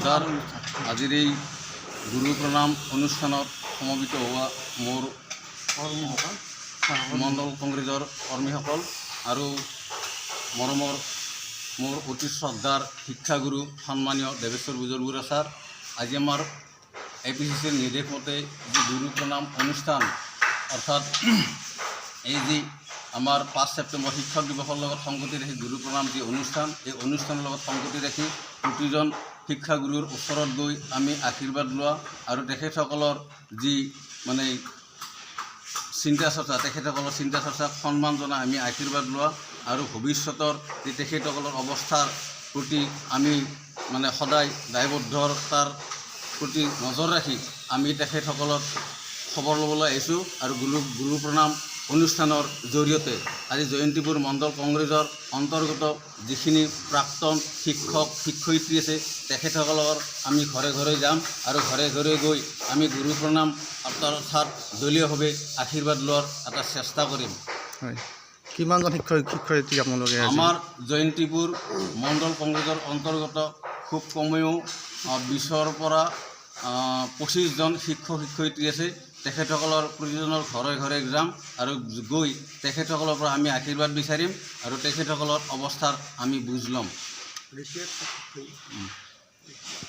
শ্ৰদ্ধাৰ আজিৰ এই গুৰু প্ৰণাম অনুষ্ঠানত সমবেত হোৱা মোৰ মণ্ডল কংগ্ৰেছৰ কৰ্মীসকল আৰু মৰমৰ মোৰ অতি শ্ৰদ্ধাৰ শিক্ষাগুৰু সন্মানীয় দেৱেশ্বৰ বুজৰবুৰা ছাৰ, আজি আমাৰ APCCৰ নিৰ্দেশ মতে যি গুৰু প্ৰণাম অনুষ্ঠান অৰ্থাৎ এই যি আমাৰ 5 ছেপ্টেম্বৰ শিক্ষক দিৱসৰ লগত সংগতি ৰাখি গুৰু প্ৰণাম যি অনুষ্ঠান, এই অনুষ্ঠানৰ লগত সংগতি ৰাখি প্ৰতিজন শিক্ষাগুৰুৰ ওচৰত গৈ আমি আশীৰ্বাদ লোৱা আৰু তেখেতসকলৰ যি মানে চিন্তা চৰ্চা, তেখেতসকলৰ চিন্তা চৰ্চাক সন্মান জনাই আমি আশীৰ্বাদ লোৱা আৰু ভৱিষ্যতৰ যি তেখেতসকলৰ অৱস্থাৰ প্ৰতি আমি মানে সদায় দায়বদ্ধতাৰ প্ৰতি নজৰ ৰাখি আমি তেখেতসকলৰ খবৰ ল'বলৈ আহিছোঁ। আৰু গুৰু প্ৰণাম অনুষ্ঠানৰ জৰিয়তে আজি জয়ন্তীপুৰ মণ্ডল কংগ্ৰেছৰ অন্তৰ্গত যিখিনি প্ৰাক্তন শিক্ষক শিক্ষয়িত্ৰী আছে তেখেতসকলৰ আমি ঘৰে ঘৰে যাম আৰু ঘৰে ঘৰে গৈ আমি গুৰু প্ৰণাম অৰ্থাৎ দলীয়ভাৱে আশীৰ্বাদ লোৱাৰ এটা চেষ্টা কৰিম। হয়, কিমানজন শিক্ষয়িত্ৰী আপোনালোকে? আমাৰ জয়ন্তীপুৰ মণ্ডল কংগ্ৰেছৰ অন্তৰ্গত খুব কমেও 20ৰ পৰা 25জন শিক্ষক শিক্ষয়িত্ৰী আছে। তেখেতসকলৰ প্ৰতিজনৰ ঘৰে ঘৰে যাম আৰু গৈ তেখেতসকলৰ পৰা আমি আশীৰ্বাদ বিচাৰিম আৰু তেখেতসকলৰ অৱস্থাৰ আমি বুজ ল'ম।